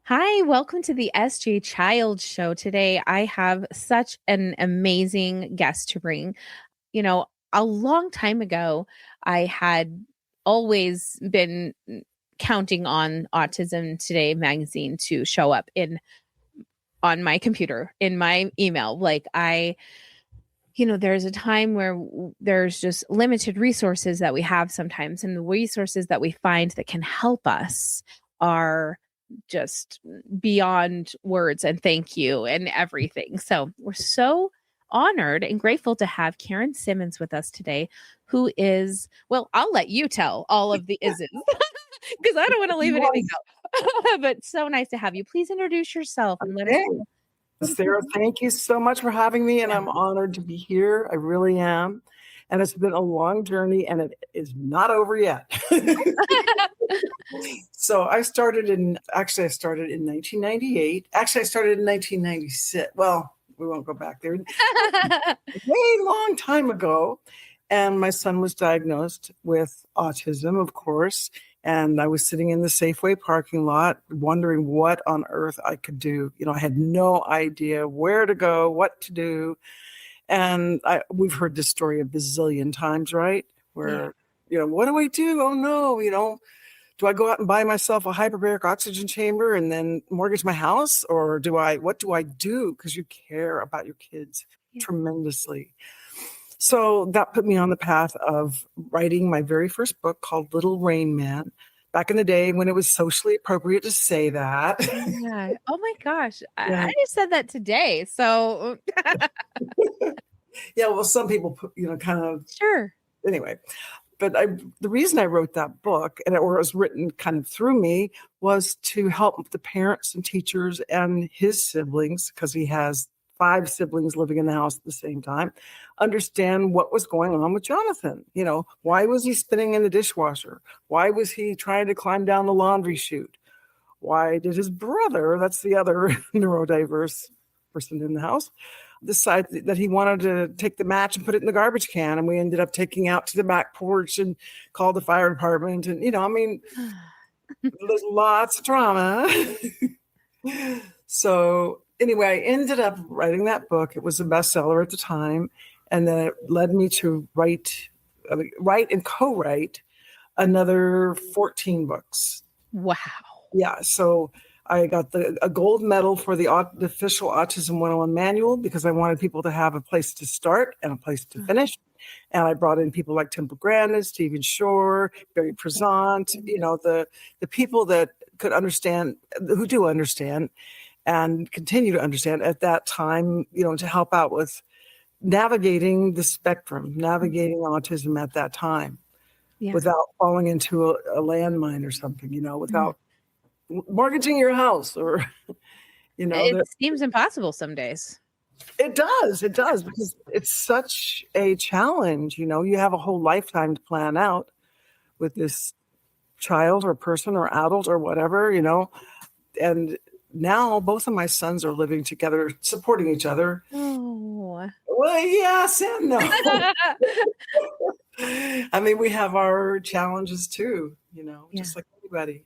Hi, welcome to the SJ Child Show. Today, I have such an amazing guest to bring. A long time ago, I had always been counting on Autism Today magazine to show up in on my computer in my email. There's a time where there's just limited resources that we have sometimes, and the resources that we find that can help us are just beyond words and thank you and everything. So we're so honored and grateful to have Karen Simmons with us today, who is, well, I'll let you tell all of the isms because I don't want to leave anything out. But so nice to have you. Please introduce yourself and let us Hey, know. Sarah, thank you so much for having me, and I'm honored to be here. I really am. And it's been a long journey, and it is not over yet. So I started in 1998. Actually, I started in 1996. Well, we won't go back there. Way long time ago. And my son was diagnosed with autism, of course. And I was sitting in the Safeway parking lot wondering what on earth I could do. I had no idea where to go, what to do. And we've heard this story a bazillion times, right? Where, what do I do? Oh no, do I go out and buy myself a hyperbaric oxygen chamber and then mortgage my house? Or what do I do? Because you care about your kids tremendously. So that put me on the path of writing my very first book called Little Rain Man. Back in the day when it was socially appropriate to say that. Yeah. Oh my gosh. Yeah. I just said that today. So Yeah, well, some people put, kind of. sure. Anyway, but the reason I wrote that book, and it was written kind of through me, was to help the parents and teachers and his siblings, because he has 5 siblings living in the house at the same time, understand what was going on with Jonathan. Why was he spinning in the dishwasher? Why was he trying to climb down the laundry chute? Why did his brother, that's the other neurodiverse person in the house, decide that he wanted to take the match and put it in the garbage can? And we ended up taking out to the back porch and called the fire department. And, there's lots of drama. So anyway, I ended up writing that book. It was a bestseller at the time. And then it led me to write and co-write another 14 books. Wow. Yeah. So I got a gold medal for the official Autism 101 manual because I wanted people to have a place to start and a place to finish. And I brought in people like Temple Grandin, Stephen Shore, Barry Prezant, the people that could understand, who do understand and continue to understand at that time, to help out with navigating the spectrum, navigating autism at that time without falling into a landmine or something, without mortgaging your house or, It seems impossible some days. It does because it's such a challenge. You have a whole lifetime to plan out with this child or person or adult or whatever, and now both of my sons are living together, supporting each other. Oh. Well, yes and no. I mean, we have our challenges too, just like anybody.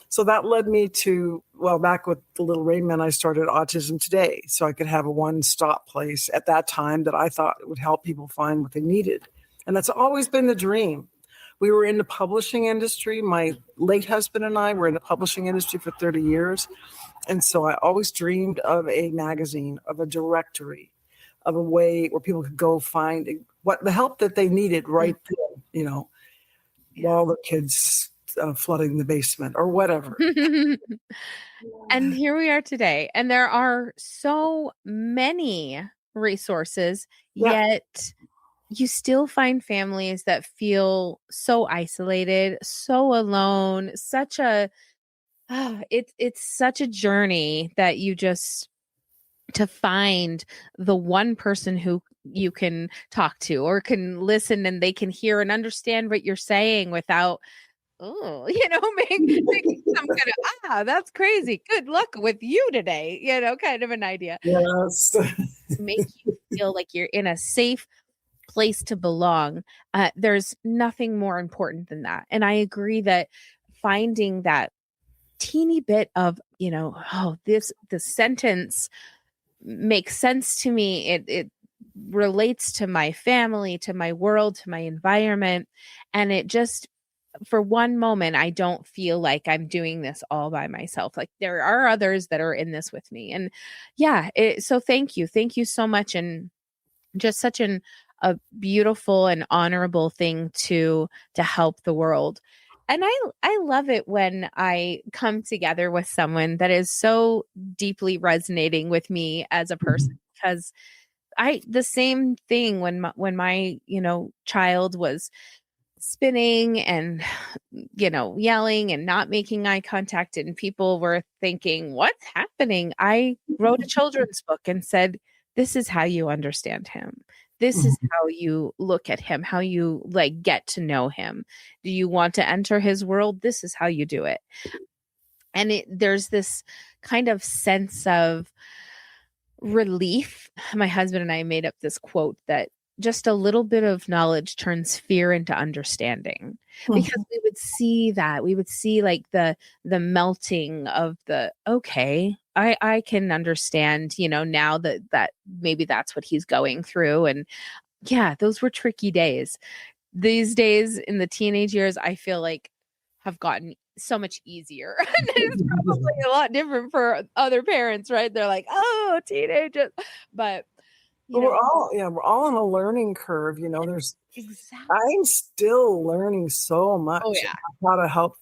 So that led me to, back with the Little Rain Man, I started Autism Today so I could have a one-stop place at that time that I thought would help people find what they needed. And that's always been the dream. We were in the publishing industry. My late husband and I were in the publishing industry for 30 years. And so I always dreamed of a magazine, of a directory, of a way where people could go find what the help that they needed right then, while the kids flooding the basement or whatever. And here we are today. And there are so many resources, yet you still find families that feel so isolated, so alone, it's such a journey that you just to find the one person who you can talk to or can listen and they can hear and understand what you're saying without making some kind of that's crazy. Good luck with you today, kind of an idea. Yes. Make you feel like you're in a safe place to belong. There's nothing more important than that. And I agree that finding that teeny bit of, oh, this sentence makes sense to me. It relates to my family, to my world, to my environment. And it just, for one moment, I don't feel like I'm doing this all by myself. Like there are others that are in this with me. And yeah, so thank you. Thank you so much. And just such a beautiful and honorable thing to help the world. And I love it when I come together with someone that is so deeply resonating with me as a person, because the same thing when my child was spinning and yelling and not making eye contact, and people were thinking, what's happening? I wrote a children's book and said, this is how you understand him. This is how you look at him, how you like get to know him. Do you want to enter his world? This is how you do it. And there's this kind of sense of relief. My husband and I made up this quote that just a little bit of knowledge turns fear into understanding, because we would see like the melting of the, okay, I can understand, now that maybe that's what he's going through. And yeah, those were tricky days. These days in the teenage years, I feel like have gotten so much easier. And it's probably a lot different for other parents, right? They're like, oh, teenagers. But we're all on a learning curve. exactly. I'm still learning so much Oh yeah. how to help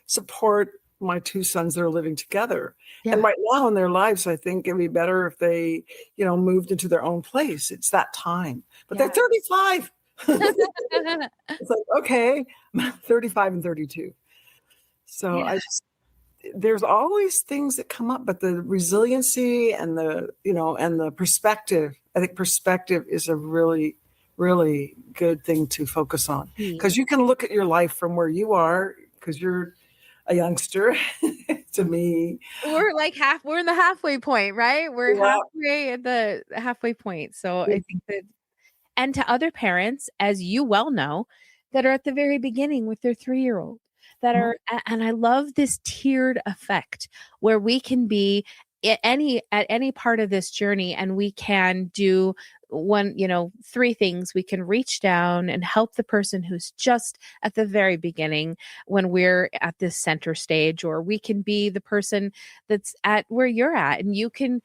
support my two sons that are living together. Yeah. And right now in their lives, I think it'd be better if they, moved into their own place. It's that time. But they're 35. It's like, okay, 35 and 32. So there's always things that come up, but the resiliency and the perspective, I think perspective is a really, really good thing to focus on, because you can look at your life from where you are, because you're a youngster to me. We're in the halfway point, right? We're halfway at the halfway point. So I think that, and to other parents, as you well know, that are at the very beginning with their 3-year-old, that are, and I love this tiered effect where we can be at any part of this journey, and we can do three things. We can reach down and help the person who's just at the very beginning when we're at this center stage, or we can be the person that's at where you're at, and you can,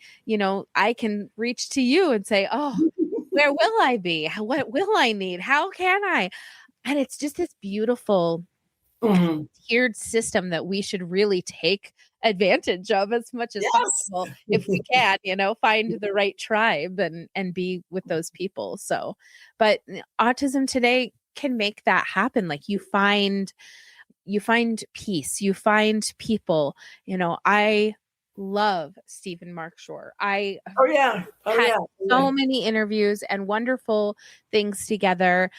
I can reach to you and say, oh, where will I be? What will I need? How can I? And it's just this beautiful tiered system that we should really take advantage of as much as possible, if we can, find the right tribe and be with those people. So, but Autism Today can make that happen. Like you find peace, you find people. I love Stephen Mark Shore. I had so many interviews and wonderful things together.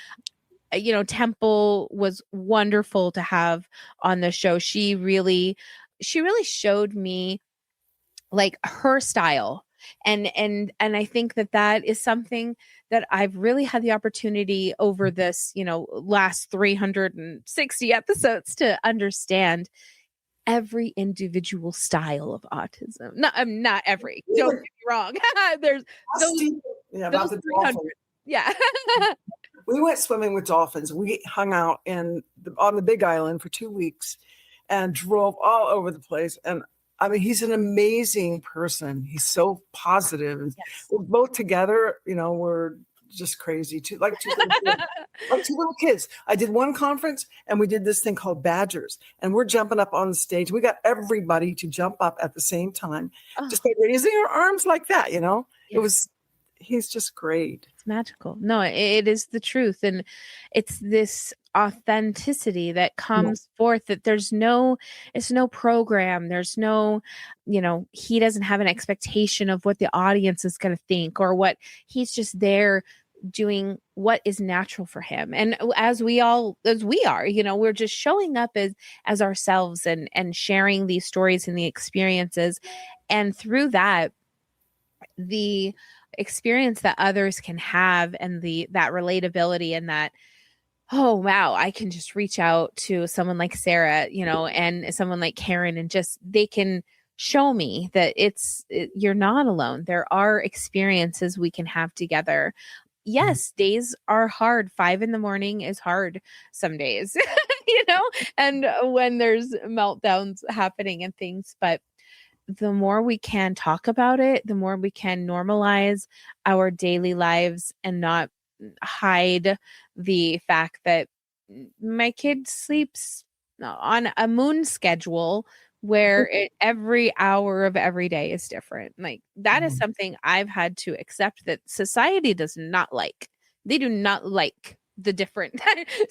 Temple was wonderful to have on the show. She really showed me like her style. And I think that is something that I've really had the opportunity over this, last 360 episodes to understand every individual style of autism. Not every, don't get me wrong. There's those 300. Yeah. We went swimming with dolphins. We hung out on the Big Island for 2 weeks and drove all over the place. And I mean, he's an amazing person. He's so positive. And we're both together, we're just crazy too, like two little kids. I did one conference and we did this thing called Badgers, and we're jumping up on the stage. We got everybody to jump up at the same time, just by raising your arms like that. It was. He's just great. It's magical. No, it is the truth. And it's this authenticity that comes forth, that it's no program. There's no, he doesn't have an expectation of what the audience is going to think, or what. He's just there doing what is natural for him. And as we are, we're just showing up as ourselves and sharing these stories and the experiences. And through that, the experience that others can have, and that relatability, and that oh wow, I can just reach out to someone like Sarah, and someone like Karen, and just they can show me that you're not alone. There are experiences we can have together. Yes, days are hard. 5 a.m. is hard some days, and when there's meltdowns happening and things, but the more we can talk about it, the more we can normalize our daily lives and not hide the fact that my kid sleeps on a moon schedule where every hour of every day is different. Like that is something I've had to accept that society does not like. They do not like the different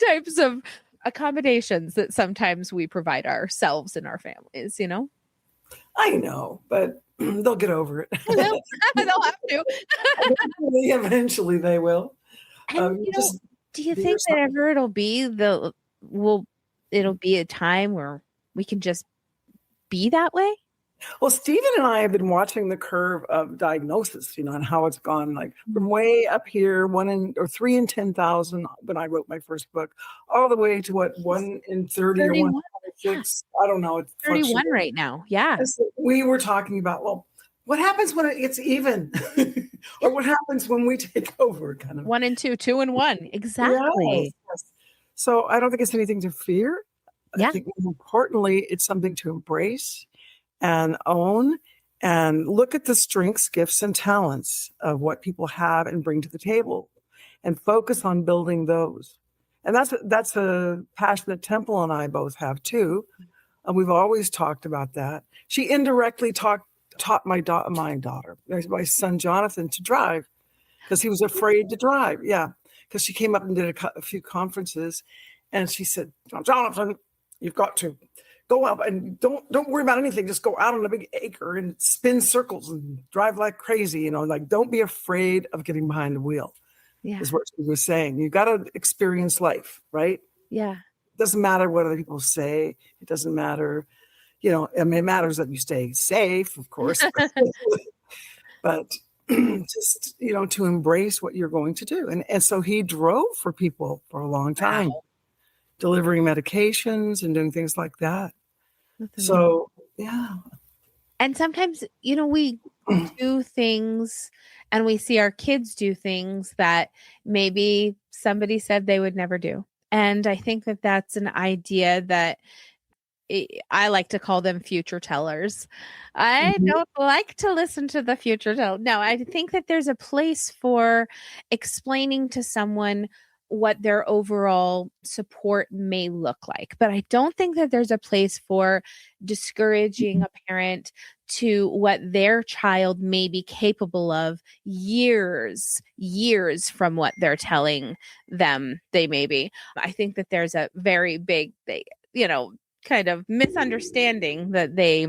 types of accommodations that sometimes we provide ourselves and our families, I know, but they'll get over it. They'll have to. Eventually they will. And Just do you be think that yourself. ever it'll be a time where we can just be that way? Well, Stephen and I have been watching the curve of diagnosis, and how it's gone, like from way up here, 3 in 10,000 when I wrote my first book, all the way to 1 in 30 or 1 31. in 26. I don't know. It's 31 right now. Yeah. so we were talking about, well, what happens when it gets even? Or what happens when we take over, kind of. 1 and 2, 2 and 1. Yes, Exactly. yes. So I don't think it's anything to fear. I Yeah. think more importantly, it's something to embrace and own and look at the strengths, gifts, and talents of what people have and bring to the table and focus on building those. And that's a passion that Temple and I both have too. And we've always talked about that. She indirectly taught my daughter, my son Jonathan, to drive because he was afraid to drive. Yeah, because she came up and did a few conferences, and she said, "Jonathan, you've got to go up and don't worry about anything. Just go out on a big acre and spin circles and drive like crazy. Like don't be afraid of getting behind the wheel." Yeah. Is what she was saying. You got to experience life, right? Yeah. It doesn't matter what other people say. It doesn't matter. It matters that you stay safe, of course, but just, to embrace what you're going to do. And so he drove for people for a long time, Wow. delivering medications and doing things like that. That's amazing. So, yeah. And sometimes, we do things and we see our kids do things that maybe somebody said they would never do. And I think that that's an idea that I like to call them future tellers. I don't like to listen to the future teller. No, I think that there's a place for explaining to someone what their overall support may look like. But I don't think that there's a place for discouraging a parent to what their child may be capable of years from what they're telling them they may be. I think that there's a very big, kind of misunderstanding that they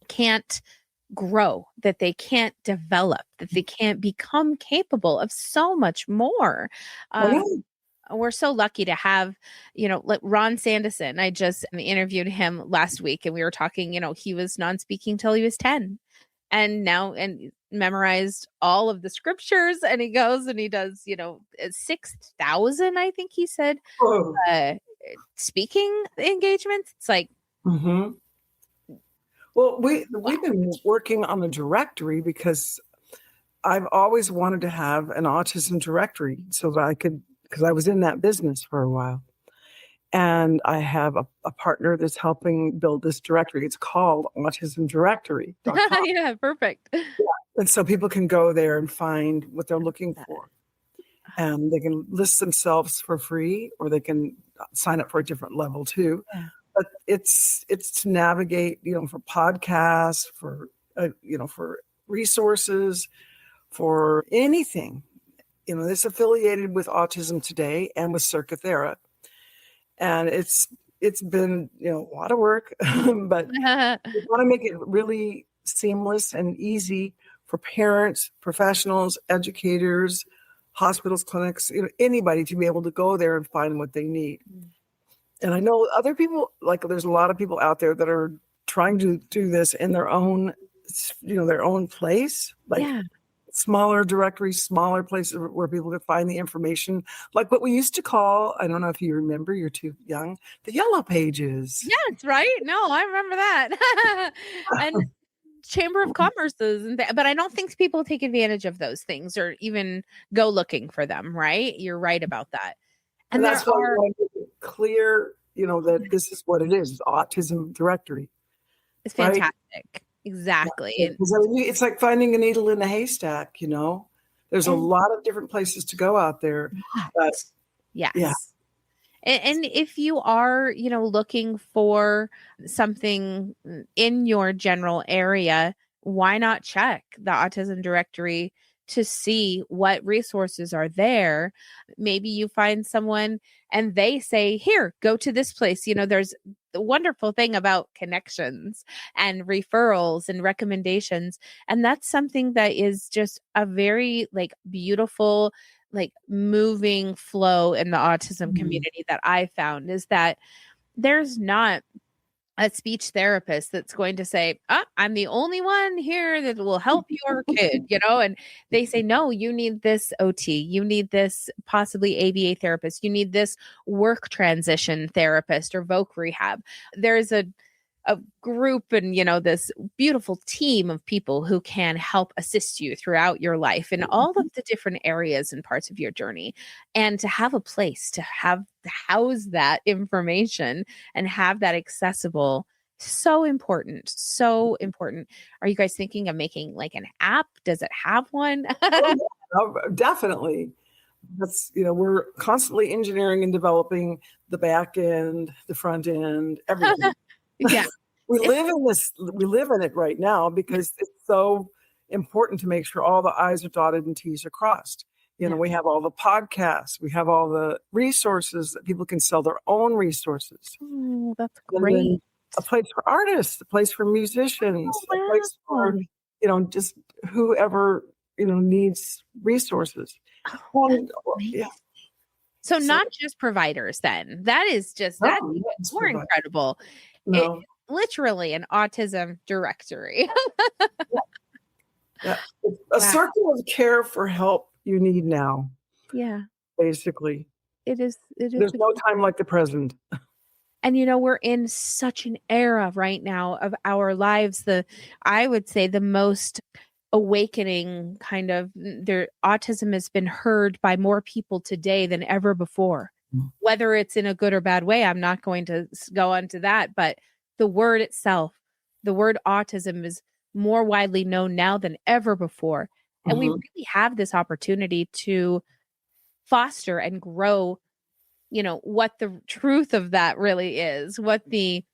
can't grow, that they can't develop, that they can't become capable of so much more. We're so lucky to have, like Ron Sandison. I just interviewed him last week and we were talking, he was non-speaking till he was 10 and now memorized all of the scriptures, and he goes and he does 6,000, I think he said, speaking engagements. It's like, well, we've been working on the directory because I've always wanted to have an autism directory so that I could, because I was in that business for a while. And I have a partner that's helping build this directory. It's called Autism Directory. yeah, perfect. Yeah. And so people can go there and find what they're looking for. And they can list themselves for free, or they can sign up for a different level too. Yeah. But it's to navigate, for podcasts, for for resources, for anything. It's affiliated with Autism Today and with Circuithera. And it's been a lot of work, but we want to make it really seamless and easy for parents, professionals, educators, hospitals, clinics, anybody to be able to go there and find what they need. And I know other people, like there's a lot of people out there that are trying to do this in their own, their own place. Like smaller directories, smaller places where people could find the information, like what we used to call, I don't know if you remember, you're too young, the yellow pages. Yes, right? No, I remember that. And Chamber of Commerce's, but I don't think people take advantage of those things or even go looking for them, right? You're right about that. And And there that's why we are want to make it clear, that this is what it is, Autism Directory, it's right? fantastic. Exactly. Yeah, because it's like finding a needle in a haystack, There's a And lot of different places to go out there. But yes. yeah. And if you are, looking for something in your general area, why not check the Autism Directory to see what resources are there? Maybe you find someone and they say, here, go to this place. There's the wonderful thing about connections and referrals and recommendations. And that's something that is just a very beautiful, moving flow in the autism community that I found is that there's not a speech therapist that's going to say, I'm the only one here that will help your kid, and they say, no, you need this OT, you need this possibly ABA therapist, you need this work transition therapist or voc rehab. There's a group and this beautiful team of people who can help assist you throughout your life in all of the different areas and parts of your journey, and to have a place to house that information and have that accessible, so important. Are you guys thinking of making an app? Does it have one? Oh, definitely. That's, we're constantly engineering and developing the back end, the front end, everything. Yeah. We live in it right now because it's so important to make sure all the I's are dotted and T's are crossed. We have all the podcasts, we have all the resources that people can sell their own resources. Oh, that's great. A place for artists, a place for musicians, a place for, just whoever, needs resources. Yeah. So not just providers then. That's even more incredible. No. It's literally an autism directory. Yeah. A circle of care for help you need now. Yeah. Basically. It is. There's no time like the present. And we're in such an era right now of our lives. I would say the most awakening kind of autism has been heard by more people today than ever before. Whether it's in a good or bad way, I'm not going to go into that, but the word itself, the word autism is more widely known now than ever before. And we really have this opportunity to foster and grow, what the truth of that really is, what the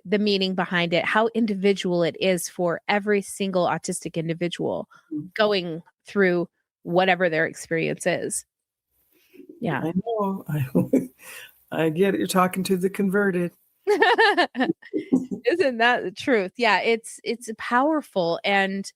meaning behind it, how individual it is for every single autistic individual going through whatever their experience is. Yeah. I know. I get it. You're talking to the converted. Isn't that the truth? Yeah, it's powerful. And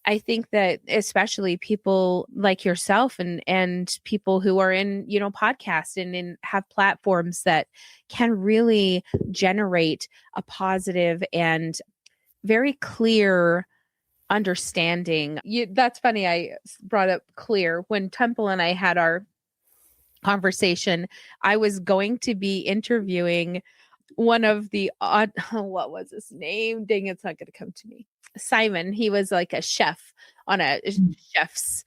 I think that especially people like yourself and people who are in, podcasts and have platforms that can really generate a positive and very clear understanding. That's funny. I brought up clear when Temple and I had our conversation. I was going to be interviewing one of the what was his name? Dang, it's not going to come to me. Simon. He was like a chef on a chef's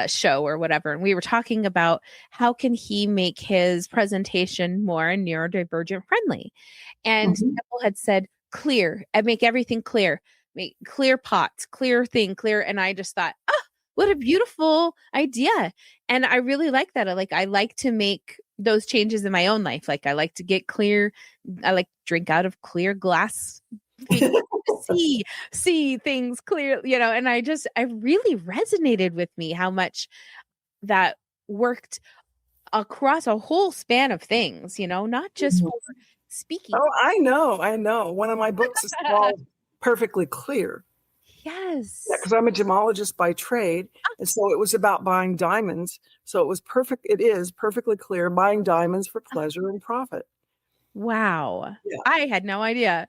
show or whatever, and we were talking about how can he make his presentation more neurodivergent friendly. And Temple had said clear and make everything clear, make clear pots, clear thing, clear. And I just thought, what a beautiful idea. And I really like that. I like to make those changes in my own life. I like to get clear. I like to drink out of clear glass, see things clear, and I really resonated with me how much that worked across a whole span of things, not just for speaking. Oh, I know. One of my books is called Perfectly Clear. Yes. Yeah, because I'm a gemologist by trade. And so it was about buying diamonds. So it was perfect. It is perfectly clear, buying diamonds for pleasure and profit. Wow. Yeah. I had no idea.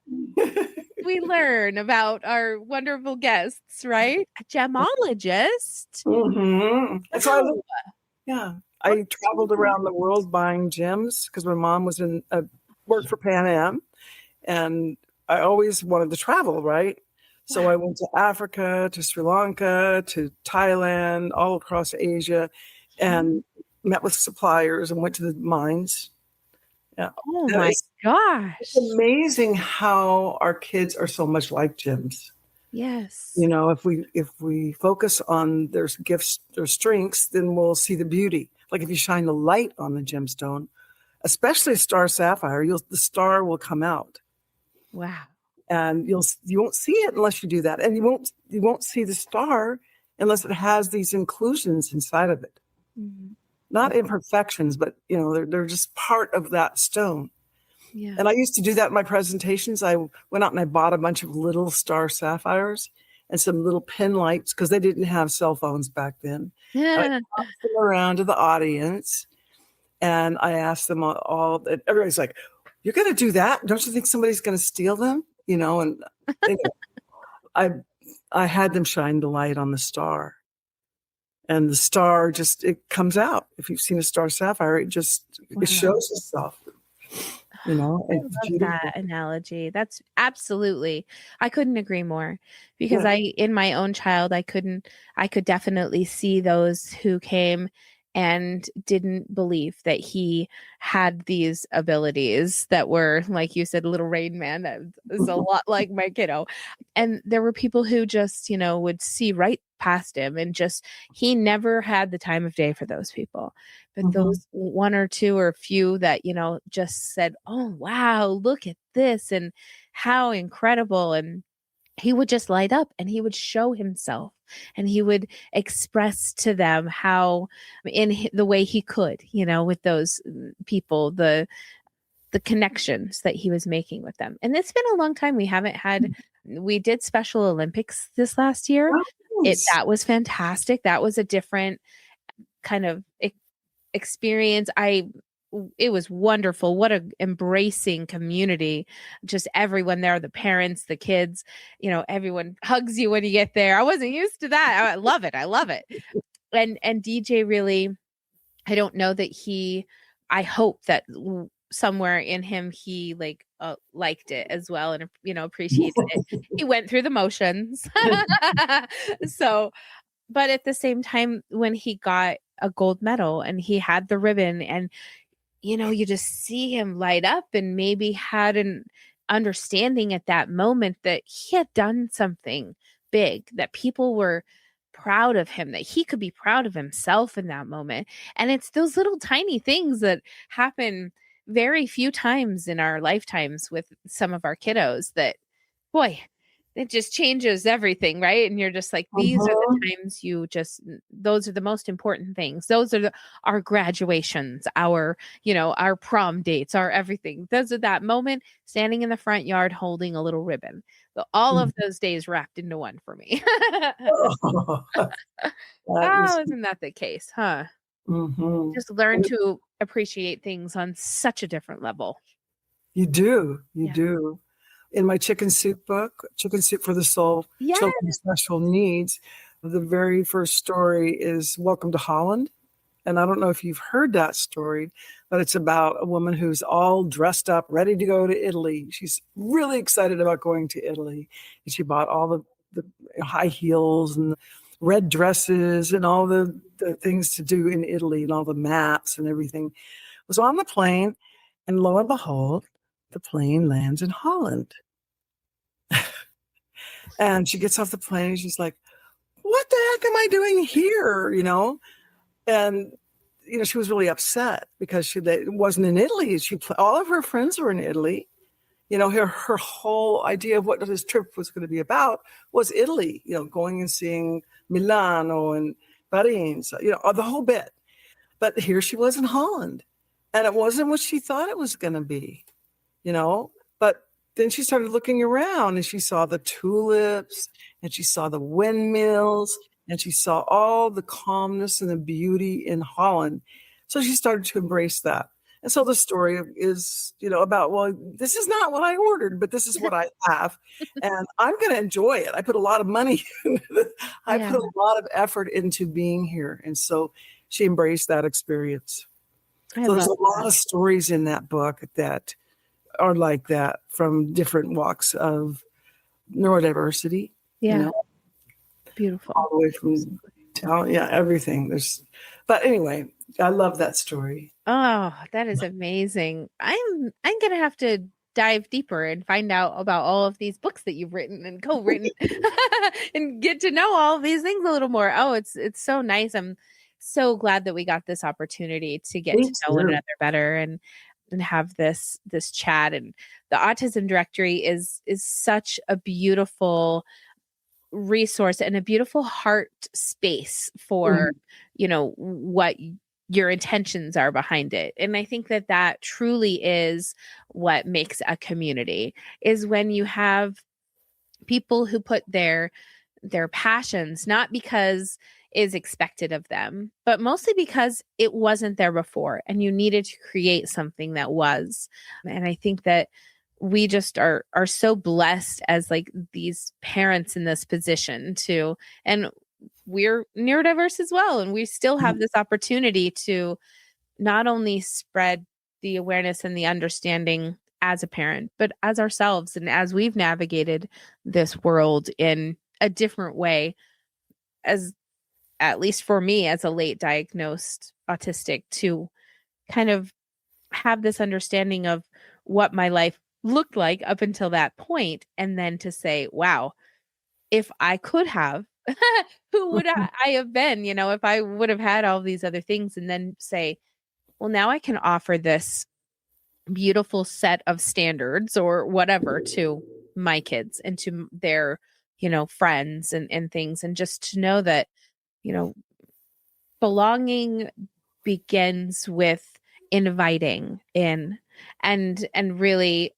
we learn about our wonderful guests, right? A gemologist. And so Wow. I traveled around the world buying gems because my mom was worked for Pan Am, and I always wanted to travel, right? So Wow. I went to Africa, to Sri Lanka, to Thailand, all across Asia, and met with suppliers and went to the mines. Yeah. Oh No, my it's gosh. amazing how our kids are so much like gyms. Yes. You know, if we focus on their gifts, their strengths, then we'll see the beauty. Like if you shine the light on the gemstone, especially a star sapphire, the star will come out, Wow. and you won't see it unless you do that, and you won't see the star unless it has these inclusions inside of it, Mhm. not imperfections, but they're just part of that stone. Yeah. And I used to do that in my presentations. I went out and I bought a bunch of little star sapphires and some little pin lights because they didn't have cell phones back then. And I passed them around to the audience, and I asked them all and everybody's like, "You're going to do that? Don't you think somebody's going to steal them?" And anyway, I I had them shine the light on the star, and the star it comes out. If you've seen a star sapphire, it Wow. shows itself. I It's love beautiful. that analogy. That's absolutely, I couldn't agree more because Yeah. in my own child, I could definitely see those who came and didn't believe that he had these abilities that were, like you said, Little Rain Man. That is a lot like my kiddo. And there were people who just, would see right past him and he never had the time of day for those people. But Mhm. those one or two or few that, just said, "Oh, wow, look at this and how incredible." And he would just light up and he would show himself and he would express to them how the way he could, with those people, the connections that he was making with them. And it's been a long time. We did Special Olympics this last year. Nice. That was fantastic. That was a different kind of experience. It was wonderful. What a embracing community. Just everyone there, the parents, the kids, everyone hugs you when you get there. I wasn't used to that. I love it. I love it. And DJ really, I don't know that I hope that somewhere in him he liked it as well and appreciated it. He went through the motions. So, but at the same time, when he got a gold medal and he had the ribbon and you just see him light up and maybe had an understanding at that moment that he had done something big, that people were proud of him, that he could be proud of himself in that moment. And it's those little tiny things that happen very few times in our lifetimes with some of our kiddos that, boy, it just changes everything, right? And you're just like, these are Mhm. the times those are the most important things. Those are our graduations, our prom dates, our everything. Those are that moment standing in the front yard holding a little ribbon. All of those days wrapped into one for me. That is Oh, isn't that the case, huh? mhm. Just learn to appreciate things on such a different level. You do, you Yeah. do. In my chicken soup book, Chicken Soup for the Soul, Yeah. Children with Special Needs, the very first story is Welcome to Holland. And I don't know if you've heard that story, but it's about a woman who's all dressed up, ready to go to Italy. She's really excited about going to Italy. And she bought all the high heels and red dresses and all the things to do in Italy and all the maps and everything. Was on the plane, and lo and behold, the plane lands in Holland. And she gets off the plane and she's like, "What the heck am I doing here?" And she was really upset because it wasn't in Italy. All of her friends were in Italy. Her whole idea of what this trip was going to be about was Italy. Going and seeing Milano and Paris. The whole bit. But here she was in Holland, and it wasn't what she thought it was going to be. But then she started looking around and she saw the tulips and she saw the windmills and she saw all the calmness and the beauty in Holland. So she started to embrace that. And so the story is, about, well, this is not what I ordered, but this is what I have. And I'm going to enjoy it. I put a lot of money, I Yeah, put a lot of effort into being here. And so she embraced that experience. I So there's love a lot that. of stories in that book that are like that from different walks of neurodiversity, Yeah, beautiful. all the way from talent, yeah, everything. But anyway, I love that story. Oh, that is amazing. I'm gonna have to dive deeper and find out about all of these books that you've written and co-written and get to know all of these things a little more. Oh, it's so nice. I'm so glad that we got this opportunity to get Me to know one too. another better and have this chat. And the Autism Directory is such a beautiful resource and a beautiful heart space for what your intentions are behind it. And I think that truly is what makes a community, is when you have people who put their passions, not because is expected of them, but mostly because it wasn't there before and you needed to create something that was. And I think that we just are so blessed as like these parents in this position to, and we're neurodiverse as well, and we still have this opportunity to not only spread the awareness and the understanding as a parent, but as ourselves and as we've navigated this world in a different way, as at least for me as a late diagnosed autistic, to kind of have this understanding of what my life looked like up until that point, and then to say, wow, if I could have, who would I have been, if I would have had all these other things, and then say, well, now I can offer this beautiful set of standards or whatever to my kids and to their, friends and things. And just to know that, you know, belonging begins with inviting in and really,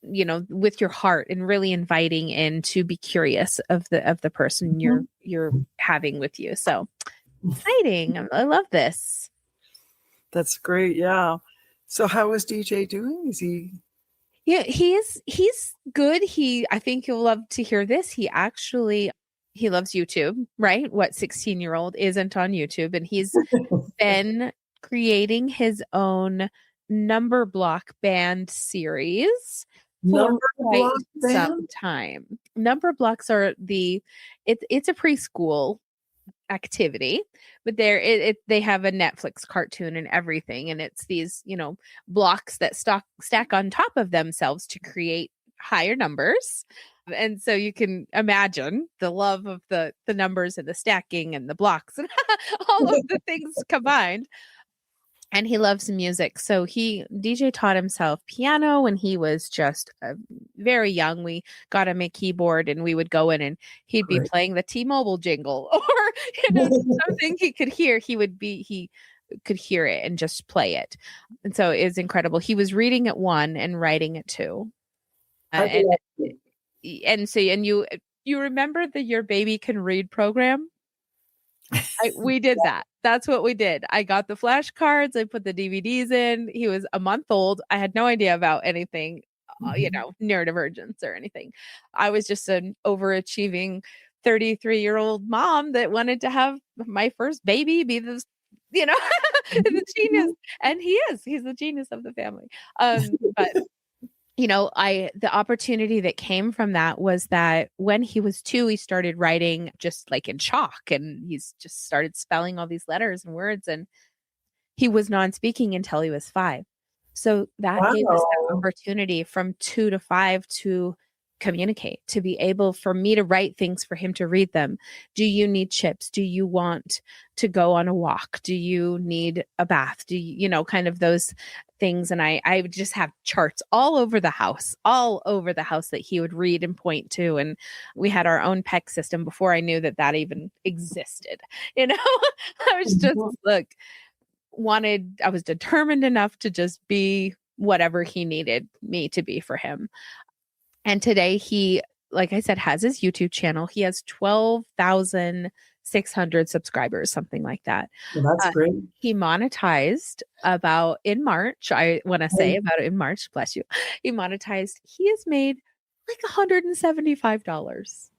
with your heart, and really inviting in to be curious of the person you're having with you. So exciting. I love this. That's great. Yeah. So how is DJ doing? Is he? Yeah, he's good. I think you'll love to hear this. He loves YouTube, right? What 16-year-old isn't on YouTube? And he's been creating his own number block band series for Number quite block some band? time. Number blocks are it's a preschool activity, but they have a Netflix cartoon and everything, and it's these blocks that stack on top of themselves to create higher numbers. And so you can imagine the love of the numbers and the stacking and the blocks and all of the things combined. And he loves music. So DJ taught himself piano when he was just very young. We got him a keyboard and we would go in and he'd be playing the T-Mobile jingle or, something he could hear. He could hear it and just play it. And so it was incredible. He was reading at 1 and writing at 2. And you remember the Your Baby Can Read program? We did that. That's what we did. I got the flashcards. I put the DVDs in. He was a month old. I had no idea about anything, neurodivergence or anything. I was just an overachieving 33-year-old mom that wanted to have my first baby be this, the genius. And he's the genius of the family. But the opportunity that came from that was that when he was 2, he started writing just like in chalk, and he's just started spelling all these letters and words, and he was non-speaking until he was 5. So that gave us that opportunity from 2 to 5 to communicate, to be able for me to write things for him to read them. Do you need chips? Do you want to go on a walk? Do you need a bath? Do you, kind of those things. And I would just have charts all over the house that he would read and point to. And we had our own PEC system before I knew that even existed. I was just I was determined enough to just be whatever he needed me to be for him. And today he, like I said, has his YouTube channel. He has 12,000 600 subscribers, something like that. Well, that's great. He monetized about in March. I want to say about it in March, bless you. He monetized, he has made like $175.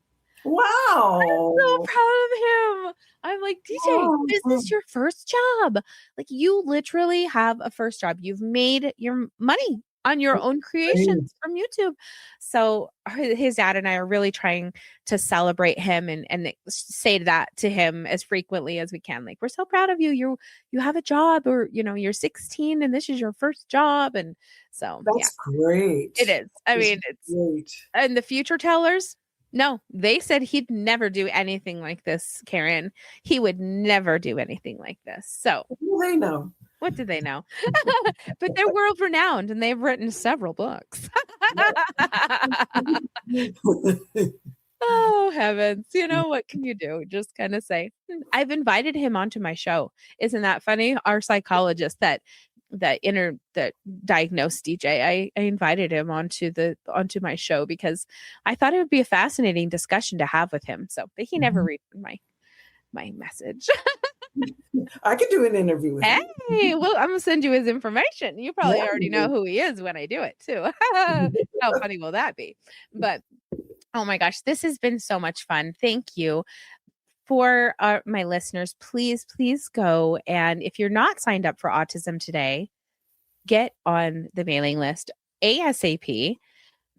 Wow. I'm so proud of him. I'm like, DJ, is this your first job? Like, you literally have a first job. You've made your money on your own creations from YouTube. So his dad and I are really trying to celebrate him and say that to him as frequently as we can. Like, we're so proud of you. You have a job, or, you're 16 and this is your first job. And so that's great. It is. I mean, it's great. And the future tellers, no, they said he'd never do anything like this, Karen. He would never do anything like this. So what do they know? What do they know? But they're world renowned and they've written several books. Oh, heavens. What can you do? Just kind of say, I've invited him onto my show. Isn't that funny? Our psychologist that diagnosed DJ, I invited him onto my show because I thought it would be a fascinating discussion to have with him. So, but he never read my message. I could do an interview with him. Hey, well, I'm gonna send you his information. You probably already know who he is when I do it too. How funny will that be? But oh my gosh, this has been so much fun. Thank you. For my listeners, please go. And if you're not signed up for Autism Today, get on the mailing list ASAP.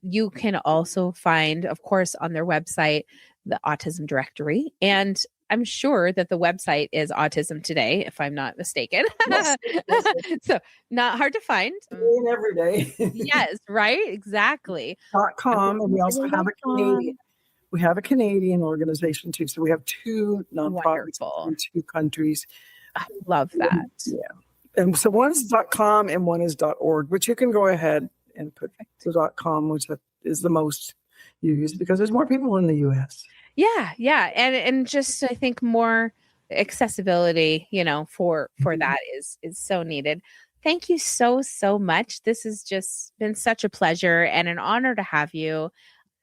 You can also find, of course, on their website, the Autism Directory. And I'm sure that the website is Autism Today, if I'm not mistaken. Yes. So not hard to find. Every day. Yes, right? Exactly. .com. And we also have a Canadian. We have a Canadian organization too. So we have two nonprofits in two countries. I love that. Yeah. And so one's .com and one is .org, which you can go ahead and put the .com, which is the most used because there's more people in the US. Yeah. And just, I think more accessibility, for that is so needed. Thank you so much. This has just been such a pleasure and an honor to have you.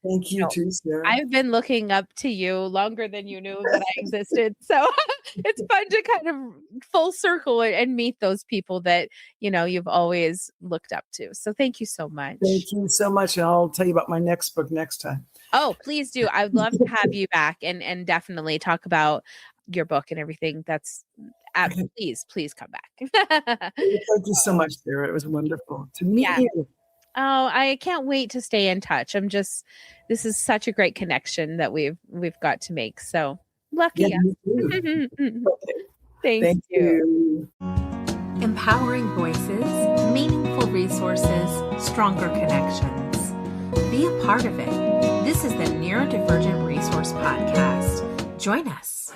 Thank you too, Sarah. I've been looking up to you longer than you knew that I existed. So it's fun to kind of full circle and meet those people that, you've always looked up to. So thank you so much. Thank you so much. And I'll tell you about my next book next time. Oh, please do. I would love to have you back and definitely talk about your book and everything. Please come back. Thank you so much, Sarah. It was wonderful to meet you. Oh, I can't wait to stay in touch. This is such a great connection that we've got to make. So lucky. Yeah, Thank you. Empowering voices, meaningful resources, stronger connections. Be a part of it. This is the Neurodivergent Resource Podcast. Join us.